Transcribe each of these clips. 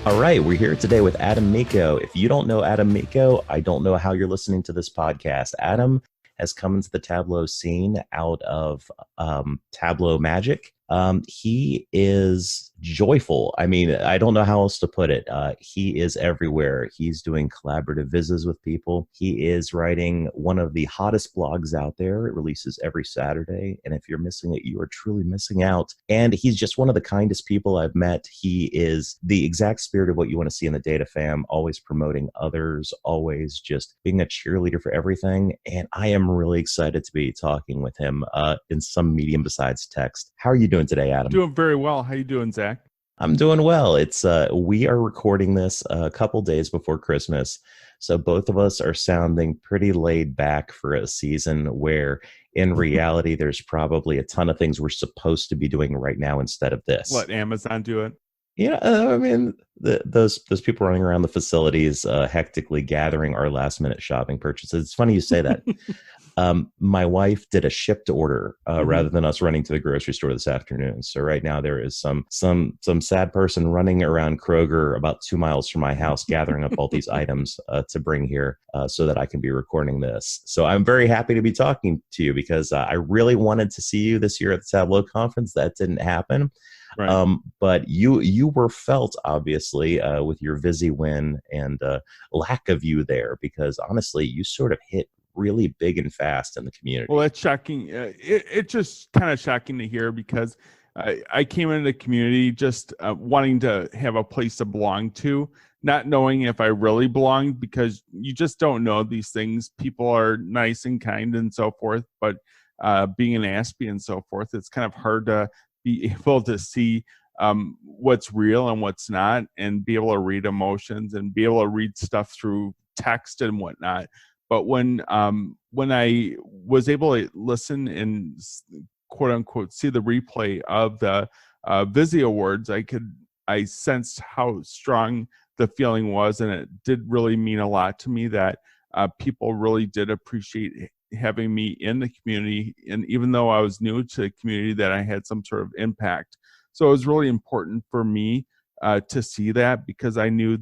All right, we're here today with Adam Mico. If you don't know Adam Mico, I don't know how you're listening to this podcast. Adam has come into the Tableau scene out of Tableau Magic. He is joyful. I mean, I don't know how else to put it. He is everywhere. He's doing collaborative vizzes with people. He is writing one of the hottest blogs out there. It releases every Saturday. And if you're missing it, you are truly missing out. And he's just one of the kindest people I've met. He is the exact spirit of what you want to see in the DataFam, always promoting others, always just being a cheerleader for everything. And I am really excited to be talking with him in some medium besides text. How are you doing today, Adam? Doing very well. How you doing, Zach? I'm doing well. It's we are recording this a couple days before Christmas, so both of us are sounding pretty laid back for a season where, in reality, there's probably a ton of things we're supposed to be doing right now instead of this. Let Amazon do it. Yeah, I mean, those people running around the facilities, hectically gathering our last minute shopping purchases. It's funny you say that. My wife did a shipped order rather than us running to the grocery store this afternoon. So right now there is some sad person running around Kroger about 2 miles from my house, gathering up all these items to bring here so that I can be recording this. So I'm very happy to be talking to you because I really wanted to see you this year at the Tableau conference. That didn't happen. Right. But you were felt, obviously, with your Vizzy win and lack of you there, because honestly, you sort of hit really big and fast in the community. Well, that's shocking. It's just kind of shocking to hear because I came into the community just wanting to have a place to belong to, not knowing if I really belonged, because you just don't know these things. People are nice and kind and so forth, but being an Aspie and so forth, it's kind of hard to be able to see what's real and what's not, and be able to read emotions and be able to read stuff through text and whatnot. But when I was able to listen and quote unquote see the replay of the Vizzy Awards, I sensed how strong the feeling was, and it did really mean a lot to me that people really did appreciate having me in the community, and even though I was new to the community, that I had some sort of impact. So it was really important for me to see that, because I knew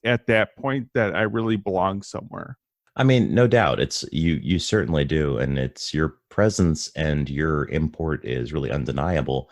at that point that I really belonged somewhere. I mean, no doubt, it's you certainly do, and it's your presence and your import is really undeniable.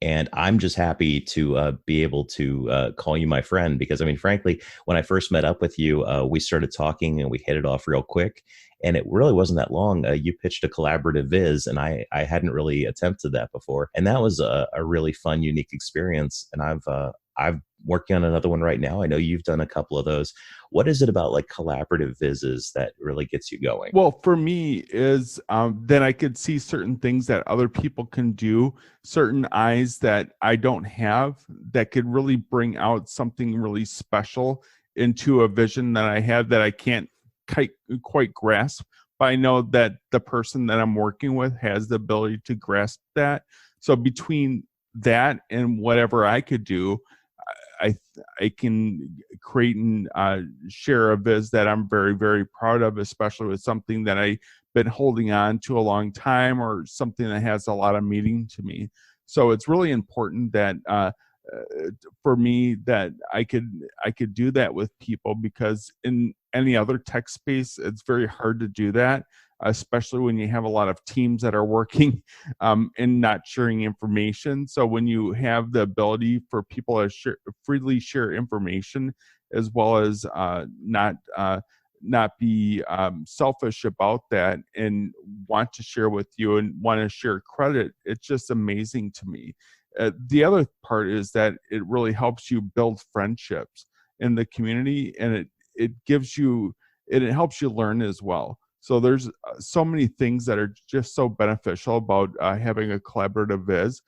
And I'm just happy to be able to call you my friend, because, I mean, frankly, when I first met up with you, we started talking and we hit it off real quick. And it really wasn't that long. You pitched a collaborative viz, and I hadn't really attempted that before. And that was a really fun, unique experience. And I've working on another one right now. I know you've done a couple of those. What is it about like collaborative vizzes that really gets you going? Well, for me is that I could see certain things that other people can do, certain eyes that I don't have, that could really bring out something really special into a vision that I have that I can't quite grasp. But I know that the person that I'm working with has the ability to grasp that. So between that and whatever I could do, I can create and share a viz that I'm very, very proud of, especially with something that I've been holding on to a long time, or something that has a lot of meaning to me. So it's really important that for me that I could do that with people, because in any other tech space, it's very hard to do that, especially when you have a lot of teams that are working and not sharing information. So when you have the ability for people to freely share information, as well as not be selfish about that, and want to share with you and want to share credit, it's just amazing to me. The other part is that it really helps you build friendships in the community, and it gives you, and it helps you learn as well. So there's so many things that are just so beneficial about having a collaborative viz.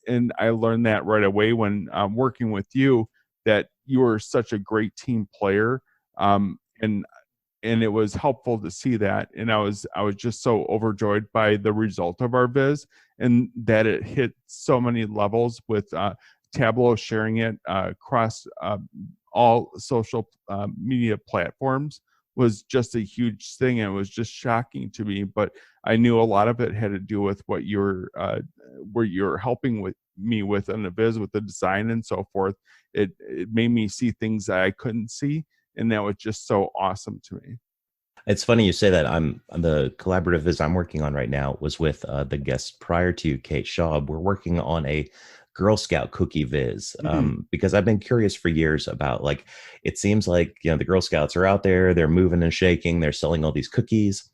And I learned that right away when working with you, that you were such a great team player, and it was helpful to see that. And I was just so overjoyed by the result of our viz, and that it hit so many levels with Tableau sharing it across all social media platforms was just a huge thing. And it was just shocking to me, but I knew a lot of it had to do with what you're helping with me with in the Viz with the design and so forth. It made me see things that I couldn't see, and that was just so awesome to me. It's funny you say that. I'm the collaborative Viz I'm working on right now was with the guest prior to Kate Shaw. We're working on a Girl Scout cookie Viz because I've been curious for years about, like, it seems like, you know, the Girl Scouts are out there, they're moving and shaking, they're selling all these cookies.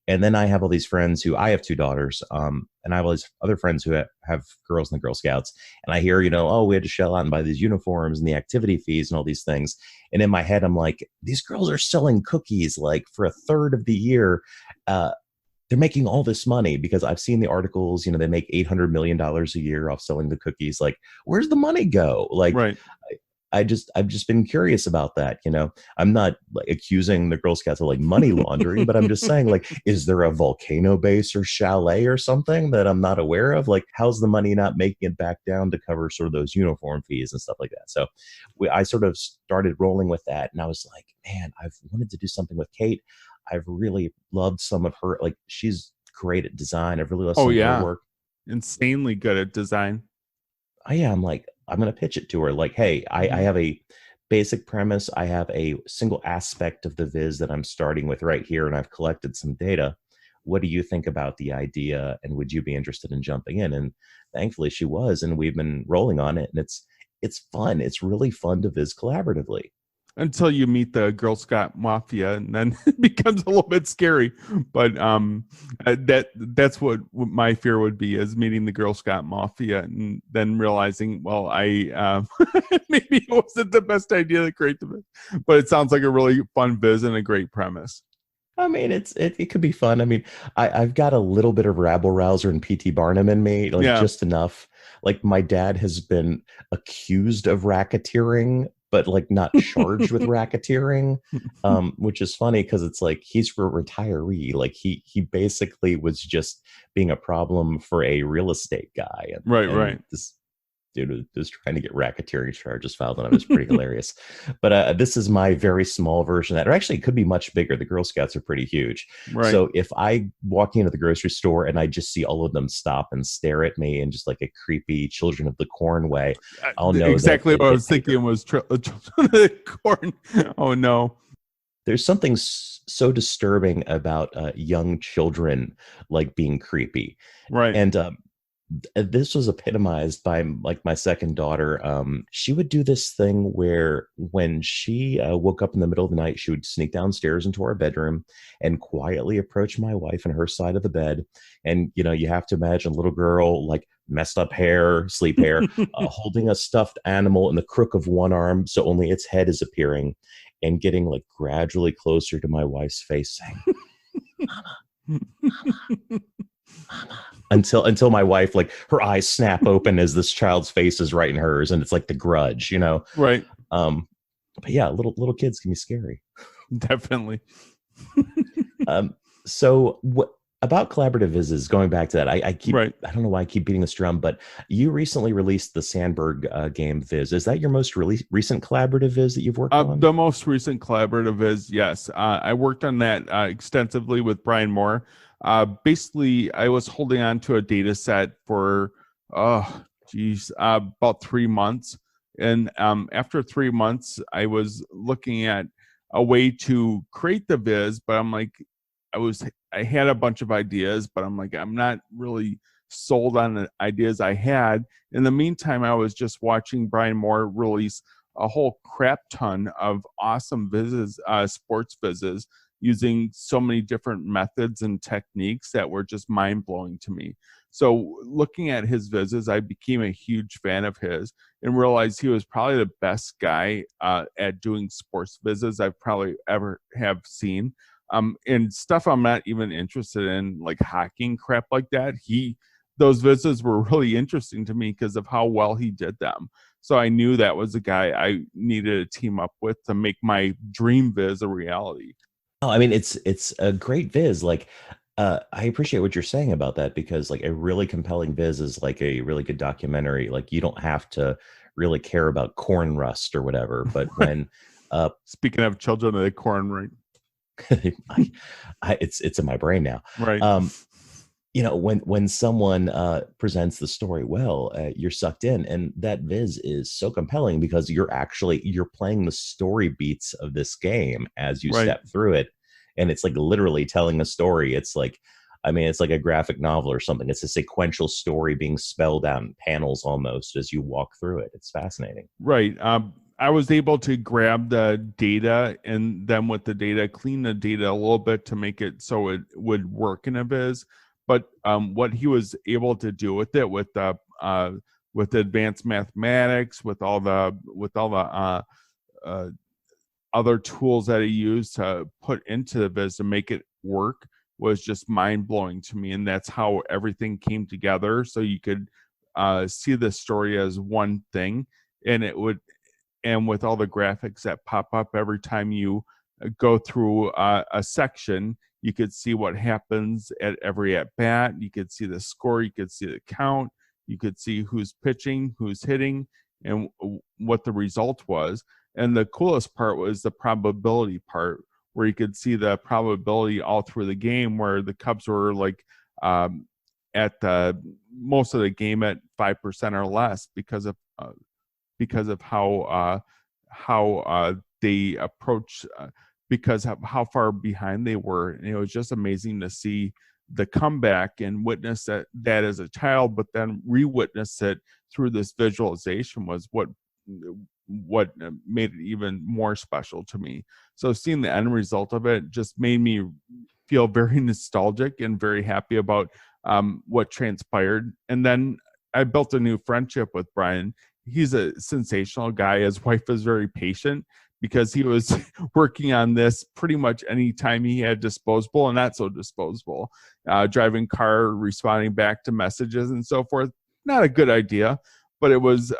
And then I have all these friends who, I have two daughters, and I have all these other friends who have girls in the Girl Scouts. And I hear, you know, oh, we had to shell out and buy these uniforms and the activity fees and all these things. And in my head, I'm like, these girls are selling cookies like for a third of the year. They're making all this money because I've seen the articles, you know, they make $800 million a year off selling the cookies. Like, where's the money go? Like, right. I've just been curious about that. You know, I'm not like accusing the Girl Scouts of like money laundering, but I'm just saying, like, is there a volcano base or chalet or something that I'm not aware of? Like, how's the money not making it back down to cover sort of those uniform fees and stuff like that? So I sort of started rolling with that, and I was like, man, I've wanted to do something with Kate. I've really loved some of her, like, she's great at design. I've really loved some of her work. Insanely good at design. Yeah, I'm like, I'm going to pitch it to her. Like, hey, I have a basic premise. I have a single aspect of the Viz that I'm starting with right here, and I've collected some data. What do you think about the idea? And would you be interested in jumping in? And thankfully she was, and we've been rolling on it, and it's fun. It's really fun to Viz collaboratively. Until you meet the Girl Scout Mafia, and then it becomes a little bit scary. But that's what my fear would be, is meeting the Girl Scout Mafia and then realizing, well, I maybe it wasn't the best idea to create the Viz. But it sounds like a really fun Viz and a great premise. I mean, it could be fun. I mean, I've got a little bit of rabble rouser and P.T. Barnum in me, like just enough. Like, my dad has been accused of racketeering, but like not charged with racketeering, which is funny because it's like he's a retiree. Like he basically was just being a problem for a real estate guy. And, right. This dude was trying to get racketeering charges filed on him. It was pretty hilarious. But this is my very small version of that. Or actually, it could be much bigger. The Girl Scouts are pretty huge. Right. So if I walk into the grocery store and I just see all of them stop and stare at me in just like a creepy Children of the Corn way, I'll know exactly what I was thinking was Children of the Corn. Oh, no. There's something so disturbing about young children like being creepy. Right. And this was epitomized by like my second daughter. She would do this thing where when she woke up in the middle of the night, she would sneak downstairs into our bedroom and quietly approach my wife and her side of the bed. And, you know, you have to imagine a little girl, like messed up hair, sleep hair, holding a stuffed animal in the crook of one arm so only its head is appearing, and getting like gradually closer to my wife's face, saying, "Mama, Mama." Until my wife, like, her eyes snap open as this child's face is right in hers, and it's like The Grudge, you know? Right. But yeah, little kids can be scary. Definitely. So what about collaborative Vizzes? Going back to that, I don't know why I keep beating this drum, but you recently released the Sandberg Game Viz. Is that your most recent collaborative Viz that you've worked on? The most recent collaborative Viz, yes. I worked on that extensively with Brian Moore. Basically, I was holding on to a data set for about 3 months. And after 3 months, I was looking at a way to create the Viz, but I'm like, I had a bunch of ideas, but I'm like, I'm not really sold on the ideas I had. In the meantime, I was just watching Brian Moore release a whole crap ton of awesome Vizzes, sports Vizzes, using so many different methods and techniques that were just mind-blowing to me. So looking at his Vizzes, I became a huge fan of his and realized he was probably the best guy at doing sports Vizzes I've probably ever have seen. And stuff I'm not even interested in, like hockey and crap like that. Those Vizzes were really interesting to me because of how well he did them. So I knew that was a guy I needed to team up with to make my dream Viz a reality. Oh, I mean, it's a great Viz. Like, I appreciate what you're saying about that, because like a really compelling Viz is like a really good documentary. Like, you don't have to really care about corn rust or whatever. But when speaking of Children of the Corn, right? It's in my brain now. Right. you know, when someone presents the story well, you're sucked in, and that viz is so compelling because you're playing the story beats of this game as you Right. step through it, and it's like literally telling a story. It's like, I mean, it's like a graphic novel or something. It's a sequential story being spelled out in panels almost as you walk through it. It's fascinating. Right. I was able to grab the data and then with the data, clean the data a little bit to make it so it would work in a viz. But what he was able to do with it, with the advanced mathematics, with all the uh, other tools that he used to put into the viz to make it work, was just mind blowing to me. And that's how everything came together. So you could see the story as one thing, and it would, and with all the graphics that pop up every time you go through a section, you could see what happens at every at bat. You could see the score. You could see the count. You could see who's pitching, who's hitting, and what the result was. And the coolest part was the probability part, where you could see the probability all through the game, where the Cubs were like at the most of the game at 5% or less because of how they approach, because of how far behind they were. And it was just amazing to see the comeback and witness that as a child, but then re-witness it through this visualization was what made it even more special to me. So seeing the end result of it just made me feel very nostalgic and very happy about what transpired. And then I built a new friendship with Brian. He's a sensational guy. His wife is very patient because he was working on this pretty much any time he had disposable and not so disposable, driving car, responding back to messages and so forth. Not a good idea, but it was,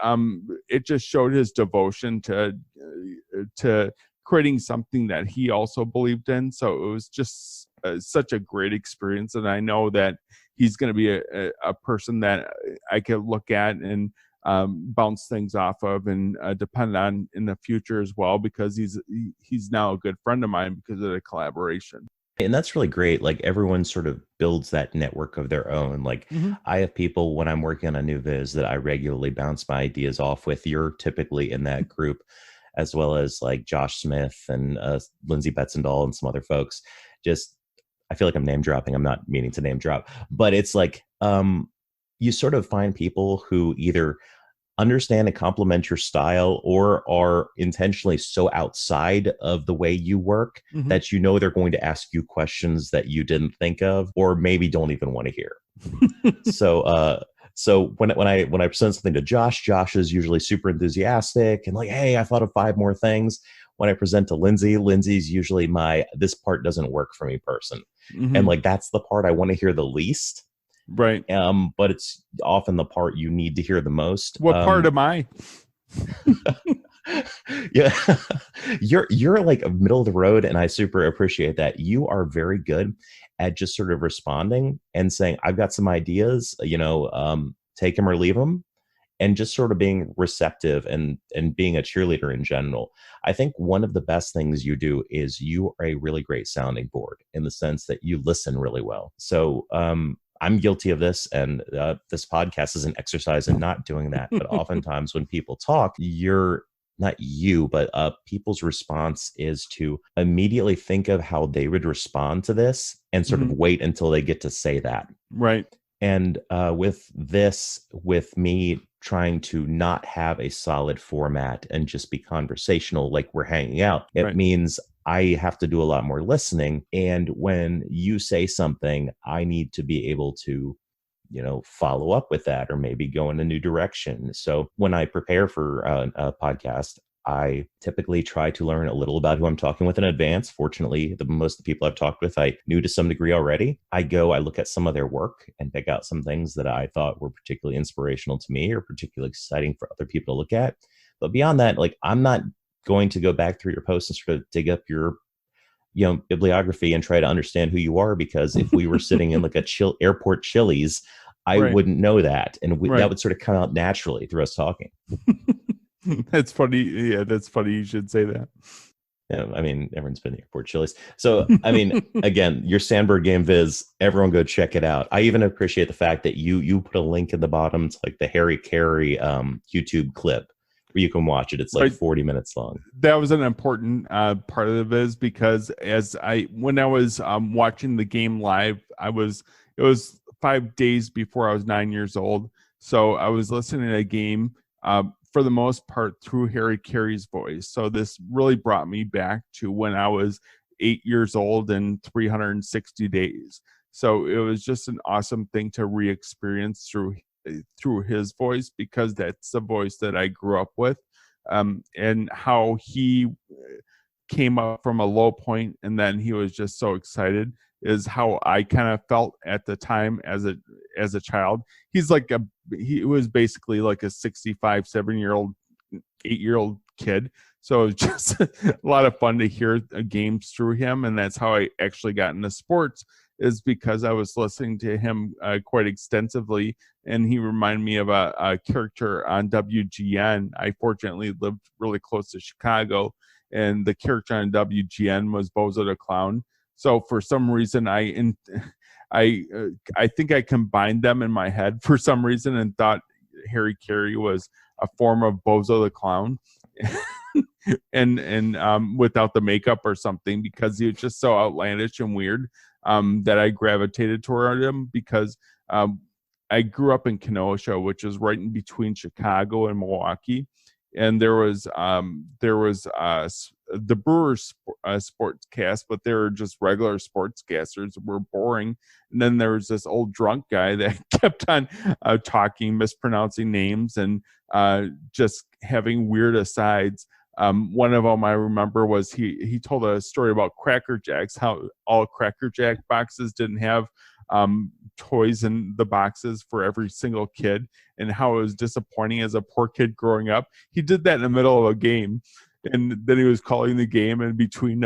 it just showed his devotion to creating something that he also believed in. So it was just such a great experience. And I know that he's going to be a person that I could look at and bounce things off of and depend on in the future as well, because he's now a good friend of mine because of the collaboration. And that's really great. Like everyone sort of builds that network of their own. Like I have people when I'm working on a new viz that I regularly bounce my ideas off with. You're typically in that group, as well as like Josh Smith and Lindsay Betzendahl and some other folks. Just, I feel like I'm name dropping. I'm not meaning to name drop, but it's like you sort of find people who either understand and complement your style or are intentionally so outside of the way you work that you know they're going to ask you questions that you didn't think of or maybe don't even want to hear. So when I present something to Josh is usually super enthusiastic and like, hey, I thought of 5 more things. When I present to Lindsay, Lindsay's usually my this part doesn't work for me person. And like that's the part I want to hear the least. Right. But it's often the part you need to hear the most. What part am I? Yeah. You're like middle of the road, and I super appreciate that. You are very good at just sort of responding and saying, I've got some ideas, take them or leave them, and just sort of being receptive and being a cheerleader in general. I think one of the best things you do is you are a really great sounding board in the sense that you listen really well. So I'm guilty of this, and this podcast is an exercise in not doing that. But oftentimes when people talk, people's response is to immediately think of how they would respond to this and sort of wait until they get to say that. Right. And with me trying to not have a solid format and just be conversational like we're hanging out, it means I have to do a lot more listening. And when you say something, I need to be able to, follow up with that or maybe go in a new direction. So when I prepare for a podcast, I typically try to learn a little about who I'm talking with in advance. Fortunately, most of the people I've talked with, I knew to some degree already. I look at some of their work and pick out some things that I thought were particularly inspirational to me or particularly exciting for other people to look at. But beyond that, like I'm not going to go back through your posts and sort of dig up your bibliography and try to understand who you are, because if we were sitting in like a airport Chili's, I wouldn't know that. And that would sort of come out naturally through us talking. That's funny. Yeah, that's funny. You should say that. Yeah, I mean, everyone's been to airport Chili's. So, I mean, again, your Sandberg Game Viz, everyone go check it out. I even appreciate the fact that you put a link in the bottom to like the Harry Carey YouTube clip where you can watch it. It's like Right. 40 minutes long. That was an important part of it, is because when I was watching the game live, it was 5 days before I was 9 years old. So I was listening to a game for the most part through Harry Carey's voice. So this really brought me back to when I was 8 years old and 360 days. So it was just an awesome thing to re-experience through his voice, because that's the voice that I grew up with. And how he came up from a low point and then he was just so excited is how I kind of felt at the time as a child. He was basically like a 65, 7-year-old, 8-year-old kid. So it was just a lot of fun to hear games through him, and that's how I actually got into sports, is because I was listening to him quite extensively, and he reminded me of a character on WGN. I fortunately lived really close to Chicago, and the character on WGN was Bozo the Clown. So for some reason, I think I combined them in my head for some reason and thought Harry Carey was a form of Bozo the Clown. and without the makeup or something, because he was just so outlandish and weird, that I gravitated toward him, because I grew up in Kenosha, which is right in between Chicago and Milwaukee, and there was the Brewers sportscast, but they were just regular sportscasters that were boring. And then there was this old drunk guy that kept on talking, mispronouncing names, and just having weird asides. One of them I remember was he told a story about Cracker Jacks, how all Cracker Jack boxes didn't have toys in the boxes for every single kid, and how it was disappointing as a poor kid growing up. He did that in the middle of a game, and then he was calling the game in between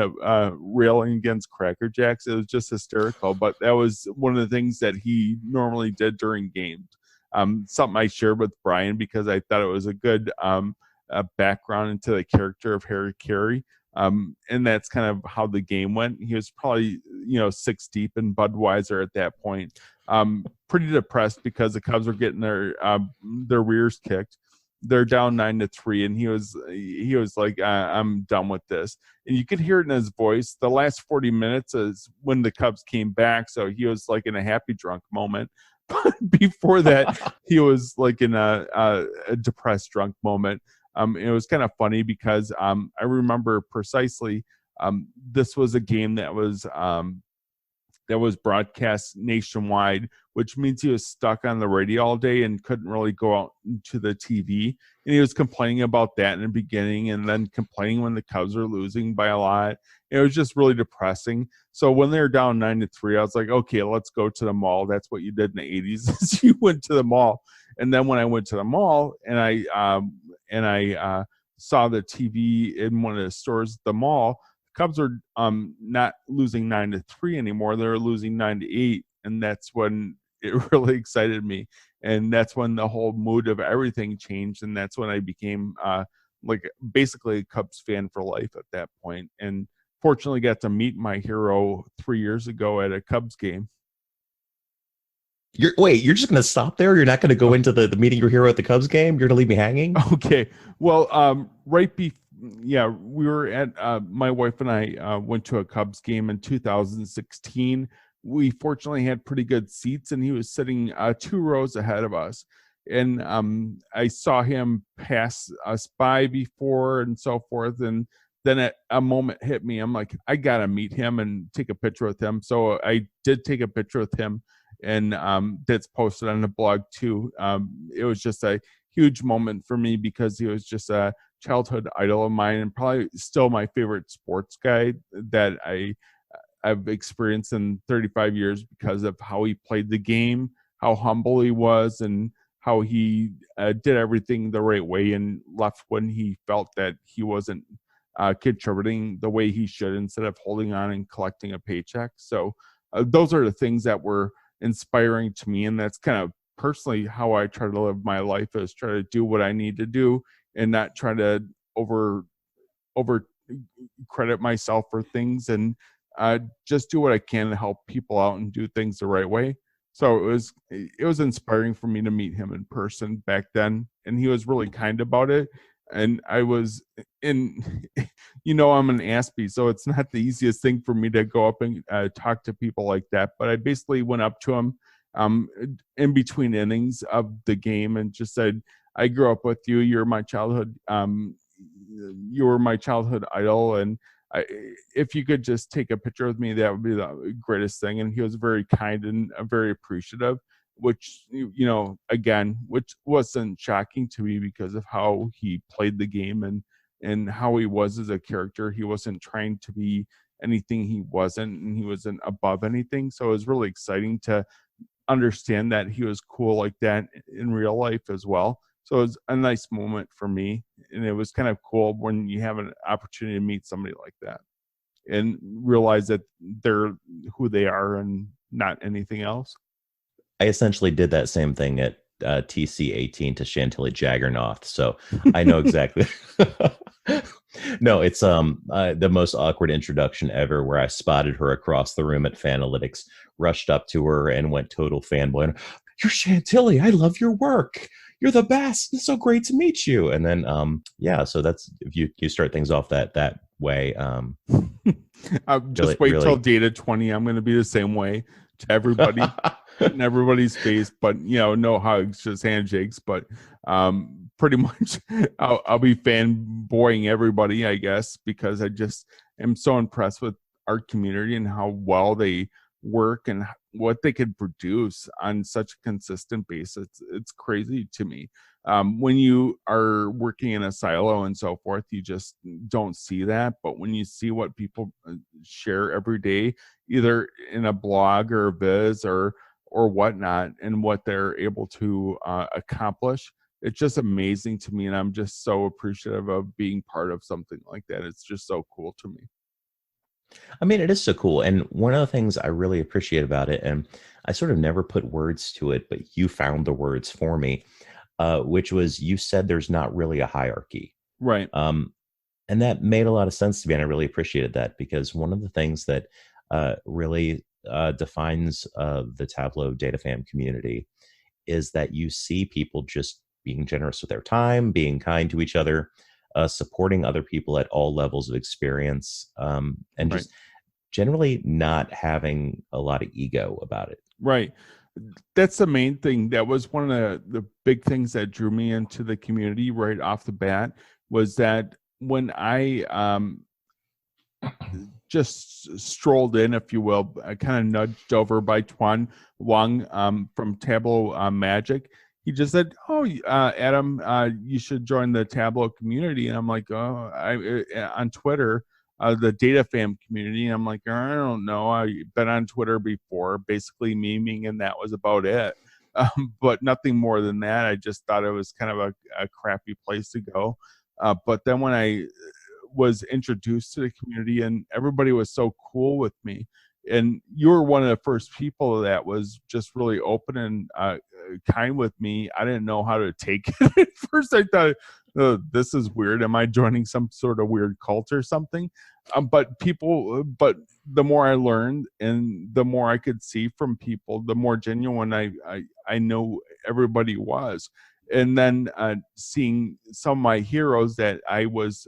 railing against Cracker Jacks. It was just hysterical, but that was one of the things that he normally did during games. Something I shared with Brian because I thought it was a good background into the character of Harry Carey. And that's kind of how the game went. He was probably, 6 deep in Budweiser at that point. Pretty depressed because the Cubs were getting their rears kicked. They're down 9-3, and he was like, I'm done with this. And you could hear it in his voice. The last 40 minutes is when the Cubs came back, so he was like in a happy drunk moment. But before that, he was like in a depressed drunk moment. It was kind of funny because I remember precisely this was a game that was broadcast nationwide, which means he was stuck on the radio all day and couldn't really go out to the TV. And he was complaining about that in the beginning, and then complaining when the Cubs were losing by a lot. It was just really depressing. So when they were down 9-3, I was like, okay, let's go to the mall. That's what you did in the 80s. Is you went to the mall. And then when I went to the mall and I saw the TV in one of the stores at the mall, Cubs are not losing 9-3 anymore. They're losing 9-8, and that's when it really excited me. And that's when the whole mood of everything changed, and that's when I became like basically a Cubs fan for life at that point. And fortunately, got to meet my hero 3 years ago at a Cubs game. You're just going to stop there? You're not going to go into the meeting your hero at the Cubs game? You're going to leave me hanging? Okay. Well, we were at my wife and I went to a Cubs game in 2016. We fortunately had pretty good seats, and he was sitting 2 rows ahead of us. And I saw him pass us by before and so forth. And then a moment hit me. I'm like, I got to meet him and take a picture with him. So I did take a picture with him, and that's posted on the blog too. It was just a huge moment for me because he was just a childhood idol of mine, and probably still my favorite sports guy that I've experienced in 35 years because of how he played the game, how humble he was, and how he did everything the right way and left when he felt that he wasn't contributing the way he should, instead of holding on and collecting a paycheck. So those are the things that were inspiring to me, and that's kind of personally how I try to live my life, is try to do what I need to do and not try to credit myself for things, and just do what I can to help people out and do things the right way. So it was inspiring for me to meet him in person back then, and he was really kind about it. And I was in, I'm an Aspie, so it's not the easiest thing for me to go up and talk to people like that. But I basically went up to him in between innings of the game and just said, "I grew up with you. You're my childhood. You were my childhood idol, and if you could just take a picture with me, that would be the greatest thing." And he was very kind and very appreciative, which, again, which wasn't shocking to me because of how he played the game and how he was as a character. He wasn't trying to be anything he wasn't, and he wasn't above anything. So it was really exciting to understand that he was cool like that in real life as well. So it was a nice moment for me, and it was kind of cool when you have an opportunity to meet somebody like that and realize that they're who they are and not anything else. I essentially did that same thing at TC18 to Chantilly Jaggernoth, so I know exactly. No, it's the most awkward introduction ever, where I spotted her across the room at Fanalytics, rushed up to her and went total fanboy. And, "You're Chantilly. I love your work. You're the best. It's so great to meet you." And then so that's, if you start things off that way. Just wait till Data 20. I'm going to be the same way to everybody. In everybody's face, but no hugs, just handshakes. But pretty much I'll be fanboying everybody, I guess, because I just am so impressed with our community and how well they work and what they could produce on such a consistent basis. It's crazy to me. When you are working in a silo and so forth, you just don't see that. But when you see what people share every day, either in a blog or a Viz or whatnot, and what they're able to accomplish, it's just amazing to me. And I'm just so appreciative of being part of something like that. It's just so cool to me. I mean, it is so cool. And one of the things I really appreciate about it, and I sort of never put words to it, but you found the words for me, which was, you said there's not really a hierarchy. Right. And that made a lot of sense to me. And I really appreciated that, because one of the things that really defines the Tableau DataFam community is that you see people just being generous with their time, being kind to each other, supporting other people at all levels of experience, and just generally not having a lot of ego about it. Right. That's the main thing. That was one of the big things that drew me into the community right off the bat, was that when I just strolled in, if you will, I kind of nudged over by Tuan Wang from Tableau Magic. He just said, "Oh, Adam, you should join the Tableau community." And I'm like, "Oh, on Twitter, the DataFam community." And I'm like, "I don't know. I've been on Twitter before, basically memeing, and that was about it. But nothing more than that." I just thought it was kind of a crappy place to go. But then when I was introduced to the community, and everybody was so cool with me, and you were one of the first people that was just really open and kind with me. I didn't know how to take it at first. I thought, "Oh, this is weird. Am I joining some sort of weird cult or something?" But the more I learned and the more I could see from people, the more genuine I know everybody was. And then seeing some of my heroes that I was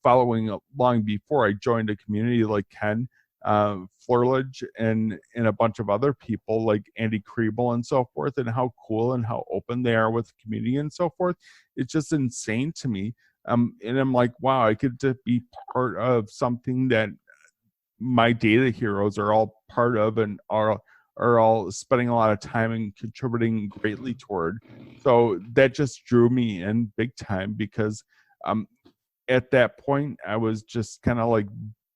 following long before I joined a community, like Ken Flurledge and a bunch of other people like Andy Kriebel and so forth, and how cool and how open they are with the community and so forth. It's just insane to me. And I'm like, wow, I could be part of something that my data heroes are all part of and are all spending a lot of time and contributing greatly toward. So that just drew me in big time, because at that point I was just kind of like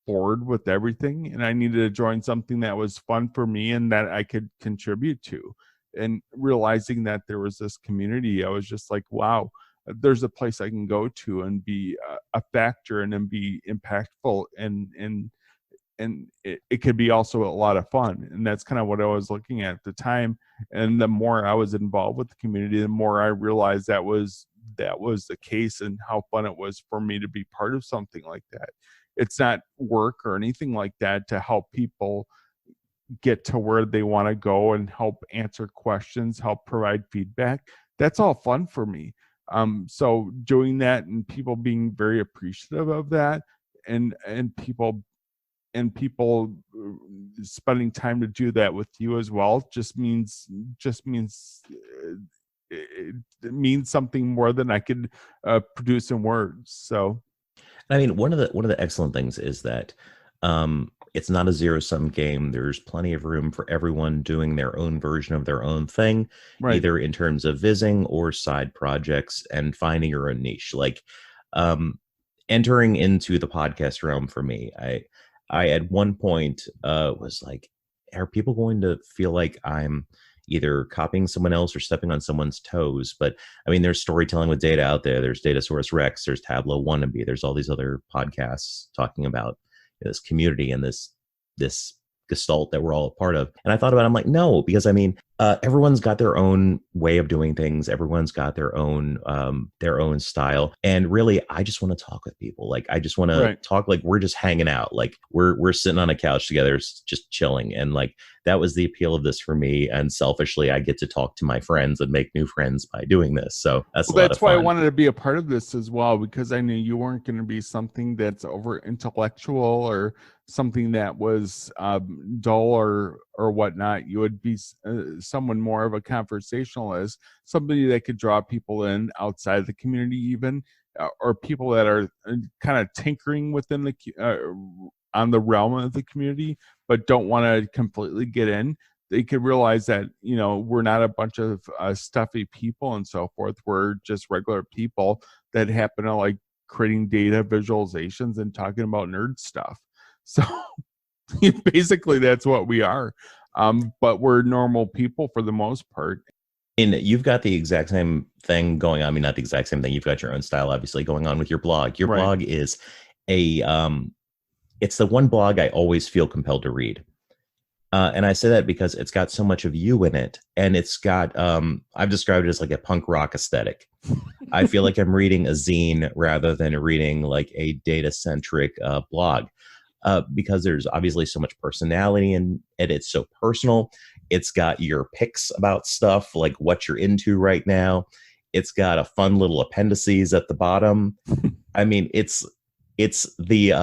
bored with everything, and I needed to join something that was fun for me and that I could contribute to. And realizing that there was this community, I was just like, wow, there's a place I can go to and be a factor and then be impactful, and it could be also a lot of fun. And that's kind of what I was looking at the time. And the more I was involved with the community, the more I realized that was that was the case and how fun it was for me to be part of something like that. It's not work or anything like that to help people get to where they want to go and help answer questions, help provide feedback. That's all fun for me. So doing that and people being very appreciative of that, and people spending time to do that with you as well just means it means something more than I could produce in words. So I mean, one of the excellent things is that it's not a zero-sum game. There's plenty of room for everyone doing their own version of their own thing, right. either in terms of Vizzing or side projects, and finding your own niche. Like entering into the podcast realm for me, I at one point was like, are people going to feel like I'm either copying someone else or stepping on someone's toes? But I mean, there's storytelling with data out there. There's Datasaurus Rex. There's Tableau Wannabe. There's all these other podcasts talking about this community and this gestalt that we're all a part of. And I thought about it, I'm like, no, because I mean, everyone's got their own way of doing things. Everyone's got their own style. And really, I just want to talk with people. Like, I just want to talk, like we're just hanging out. Like we're sitting on a couch together, just chilling. And like, that was the appeal of this for me. And selfishly, I get to talk to my friends and make new friends by doing this. So that's why I wanted to be a part of this as well, because I knew you weren't going to be something that's over intellectual or something that was dull or whatnot. You would be someone more of a conversationalist, somebody that could draw people in outside the community, even or people that are kind of tinkering within the on the realm of the community, but don't want to completely get in. They could realize that, you know, we're not a bunch of stuffy people and so forth. We're just regular people that happen to like creating data visualizations and talking about nerd stuff. So basically that's what we are. But we're normal people for the most part. And you've got the exact same thing going on. I mean, not the exact same thing. You've got your own style, obviously, going on with your blog. Your blog is it's the one blog I always feel compelled to read. And I say that because it's got so much of you in it. And it's got, I've described it as like a punk rock aesthetic. I feel like I'm reading a zine rather than reading like a data-centric blog. Because there's obviously so much personality in it. It's so personal. It's got your picks about stuff, like what you're into right now. It's got a fun little appendices at the bottom. I mean, it's the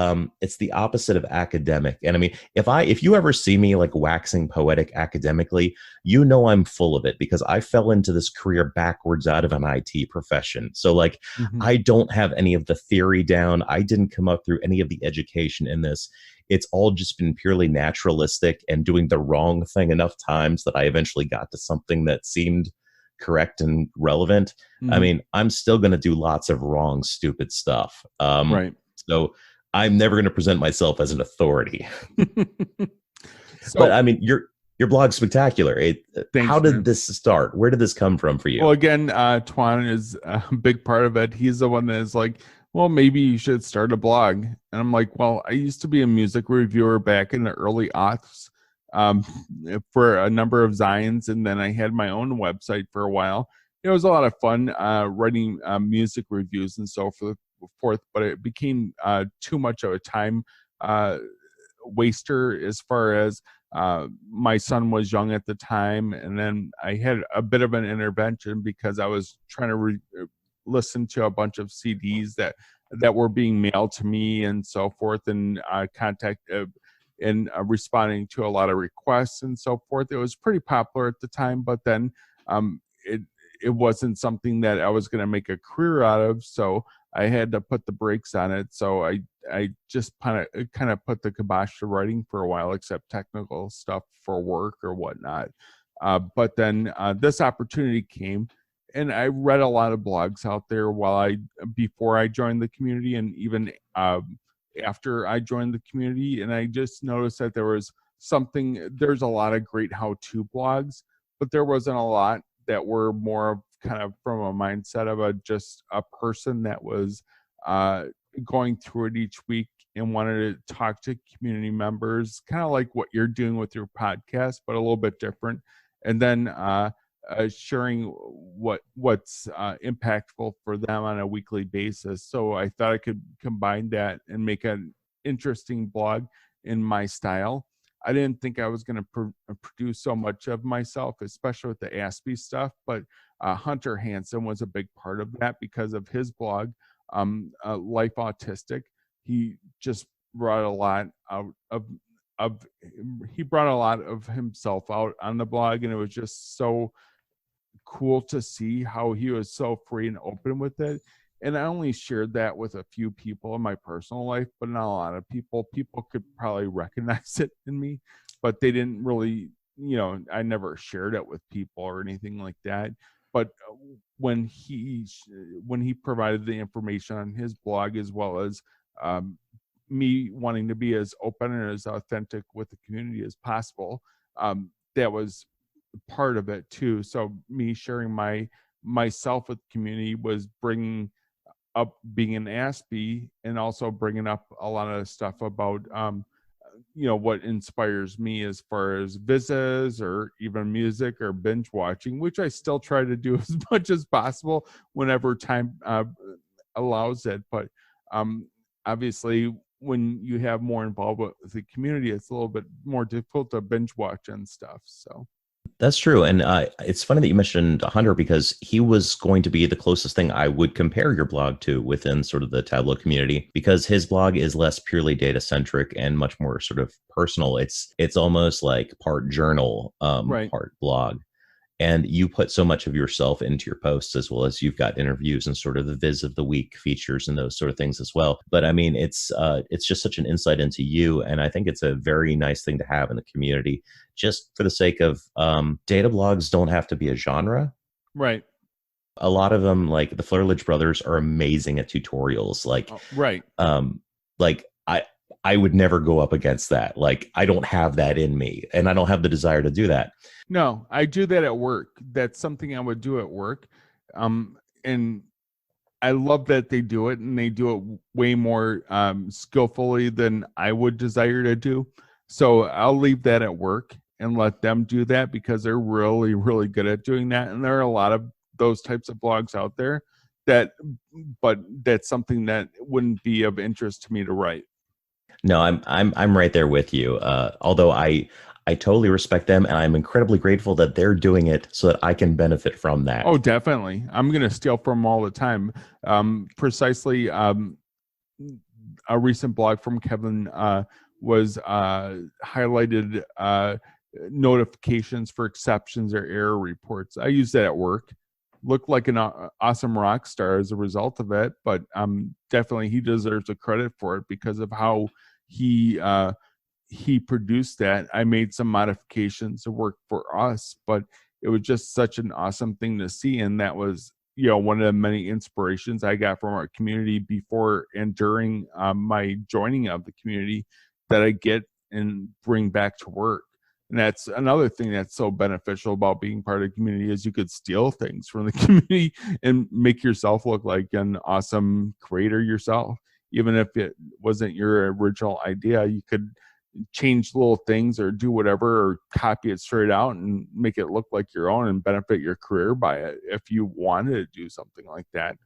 opposite of academic. And I mean, if you ever see me like waxing poetic academically, you know I'm full of it, because I fell into this career backwards out of an IT profession. So like, I don't have any of the theory down. I didn't come up through any of the education in this. It's all just been purely naturalistic and doing the wrong thing enough times that I eventually got to something that seemed correct and relevant. I mean, I'm still going to do lots of wrong, stupid stuff. So I'm never going to present myself as an authority. But I mean, your blog's spectacular. How did this start? Where did this come from for you? Well, again, Twan is a big part of it. He's the one that is like, well, maybe you should start a blog. And I'm like, well, I used to be a music reviewer back in the early aughts for a number of Zions. And then I had my own website for a while. It was a lot of fun writing music reviews and so forth, but it became too much of a time waster as far as my son was young at the time. And then I had a bit of an intervention because I was trying to listen to a bunch of CDs that were being mailed to me and so forth, and responding to a lot of requests and so forth. It was pretty popular at the time, but then it wasn't something that I was going to make a career out of, so I had to put the brakes on it. So I just kind of put the kibosh to writing for a while, except technical stuff for work or whatnot. But then this opportunity came, and I read a lot of blogs out there before I joined the community, and even after I joined the community, and I just noticed that there's a lot of great how-to blogs, but there wasn't a lot that were more of kind of from a mindset of just a person that was going through it each week and wanted to talk to community members, kind of like what you're doing with your podcast, but a little bit different. And then sharing what's impactful for them on a weekly basis. So I thought I could combine that and make an interesting blog in my style. I didn't think I was going to produce so much of myself, especially with the Aspie stuff, but Hunter Hansen was a big part of that because of his blog, Life Autistic. He just brought a lot out he brought a lot of himself out on the blog, and it was just so cool to see how he was so free and open with it. And I only shared that with a few people in my personal life, but not a lot of people. People could probably recognize it in me, but they didn't really, I never shared it with people or anything like that. But when he provided the information on his blog, as well as me wanting to be as open and as authentic with the community as possible, that was part of it too. So me sharing myself with the community was bringing up being an Aspie, and also bringing up a lot of stuff about what inspires me as far as Vizzes or even music or binge watching, which I still try to do as much as possible whenever time allows it. But obviously, when you have more involvement with the community, it's a little bit more difficult to binge watch and stuff. So that's true. And it's funny that you mentioned Hunter, because he was going to be the closest thing I would compare your blog to within sort of the Tableau community, because his blog is less purely data centric and much more sort of personal. It's almost like part journal, right. part blog. And you put so much of yourself into your posts, as well as you've got interviews and sort of the Viz of the Week features and those sort of things as well. But I mean, it's just such an insight into you. And I think it's a very nice thing to have in the community, just for the sake of data blogs don't have to be a genre. Right. A lot of them, like the Flurledge brothers, are amazing at tutorials. Like, right. Like I would never go up against that. Like, I don't have that in me, and I don't have the desire to do that. No, I do that at work. That's something I would do at work. And I love that they do it, and they do it way more skillfully than I would desire to do. So I'll leave that at work and let them do that, because they're really, really good at doing that. And there are a lot of those types of blogs out there but that's something that wouldn't be of interest to me to write. No, I'm right there with you. Although I totally respect them, and I'm incredibly grateful that they're doing it so that I can benefit from that. Oh, definitely. I'm going to steal from them all the time. Precisely, a recent blog from Kevin was highlighted notifications for exceptions or error reports. I use that at work. Looked like an awesome rock star as a result of it, but definitely he deserves a credit for it because of how he produced that. I made some modifications to work for us, but it was just such an awesome thing to see. And that was, one of the many inspirations I got from our community before and during my joining of the community that I get and bring back to work. And that's another thing that's so beneficial about being part of the community, is you could steal things from the community and make yourself look like an awesome creator yourself. Even if it wasn't your original idea, you could change little things or do whatever, or copy it straight out and make it look like your own and benefit your career by it. If you wanted to do something like that,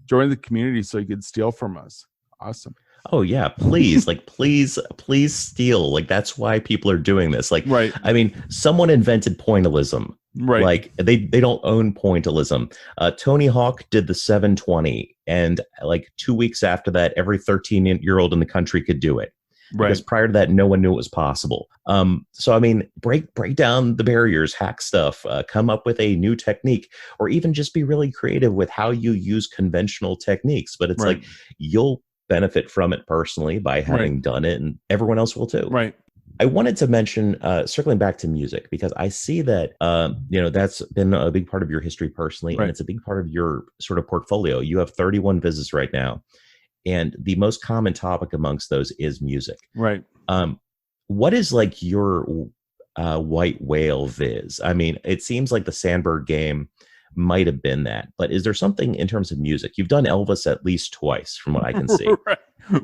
join the community so you could steal from us. Awesome. Oh yeah, please, please steal. Like, that's why people are doing this. Like, right. I mean, someone invented pointillism. Right. Like, they don't own pointillism. Tony Hawk did the 720, and like 2 weeks after that, every 13-year-old in the country could do it. Right. Because prior to that, no one knew it was possible. So I mean, break down the barriers, hack stuff, come up with a new technique, or even just be really creative with how you use conventional techniques. But it's like, you'll benefit from it personally by having done it, and everyone else will too. Right. I wanted to mention, circling back to music, because I see that, that's been a big part of your history personally, and it's a big part of your sort of portfolio. You have 31 Vizzes right now, and the most common topic amongst those is music. Right. What is like your white whale Viz? I mean, it seems like the Sandberg Game might have been that, but is there something in terms of music? You've done Elvis at least twice, from what I can see. Right.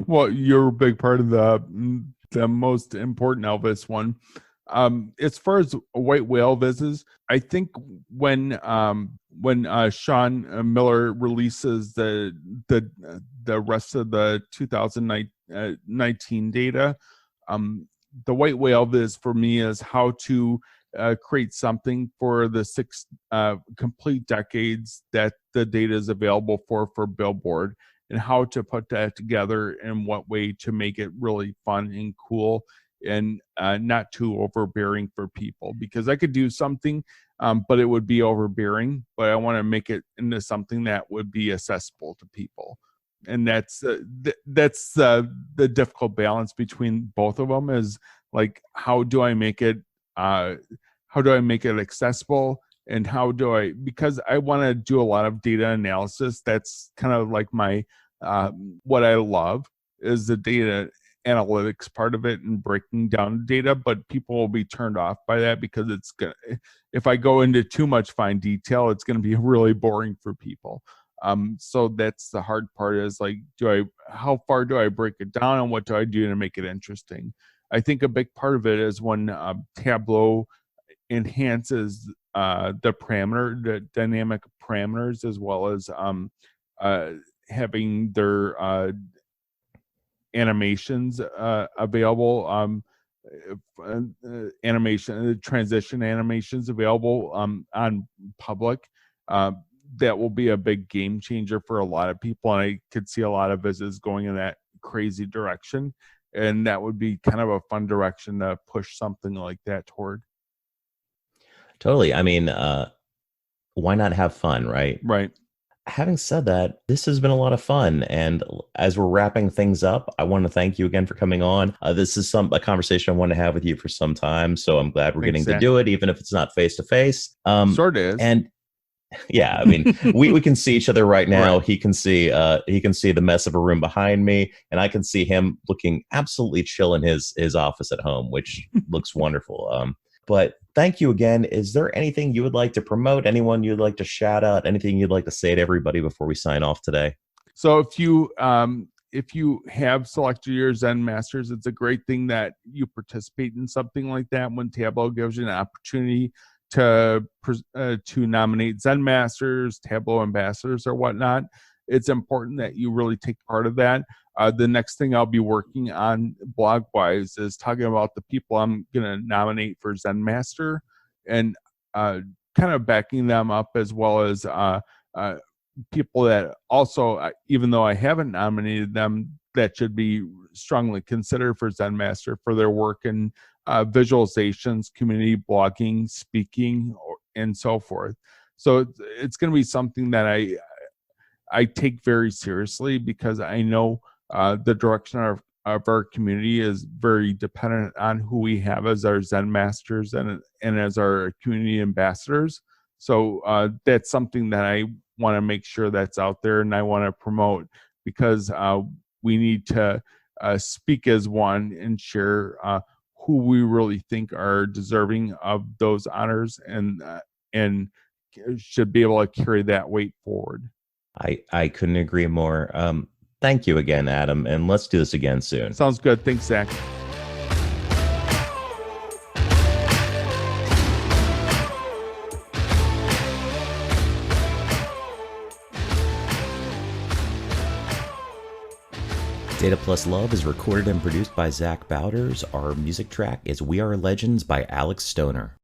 Well, you're a big part of the most important Elvis one. As far as white whale Vizzes, I think when when Sean Miller releases the rest of the 2019 data. The white whale viz for me is how to create something for the 6 complete decades that the data is available for Billboard, and how to put that together and what way to make it really fun and cool and not too overbearing for people, because I could do something but it would be overbearing, but I want to make it into something that would be accessible to people. And that's the difficult balance between both of them, is like, how do I make it accessible, and how do I, because I want to do a lot of data analysis. That's kind of like my what I love is the data analytics part of it and breaking down data, but people will be turned off by that because it's gonna, if I go into too much fine detail, it's going to be really boring for people. So that's the hard part, is like, how far do I break it down, and what do I do to make it interesting? I think a big part of it is when Tableau enhances the dynamic parameters, as well as having their animations available, transition animations available on public. That will be a big game changer for a lot of people, and I could see a lot of Vizzes going in that crazy direction, and that would be kind of a fun direction to push something like that toward. Totally. I mean, why not have fun, right? Right. Having said that, this has been a lot of fun. And as we're wrapping things up, I want to thank you again for coming on. This is a conversation I want to have with you for some time. So I'm glad we're getting to do it, even if it's not face to face. Sort of is. And yeah, I mean, we can see each other right now. Right. He can see the mess of a room behind me, and I can see him looking absolutely chill in his office at home, which looks wonderful. But thank you again. Is there anything you would like to promote? Anyone you'd like to shout out? Anything you'd like to say to everybody before we sign off today? So if you have selected your Zen Masters, it's a great thing that you participate in something like that when Tableau gives you an opportunity to nominate Zen Masters, Tableau ambassadors, or whatnot. It's important that you really take part of that. The next thing I'll be working on blog-wise is talking about the people I'm going to nominate for Zen Master, and kind of backing them up, as well as people that also, even though I haven't nominated them, that should be strongly considered for Zen Master for their work in visualizations, community blogging, speaking, and so forth. So it's going to be something that I take very seriously, because I know the direction of our community is very dependent on who we have as our Zen Masters and as our community ambassadors. So that's something that I want to make sure that's out there, and I want to promote, because we need to speak as one and share who we really think are deserving of those honors, and should be able to carry that weight forward. I couldn't agree more. Thank you again, Adam, and let's do this again soon. Sounds good. Thanks, Zach. Data Plus Love is recorded and produced by Zach Bowders. Our music track is We Are Legends by Alex Stoner.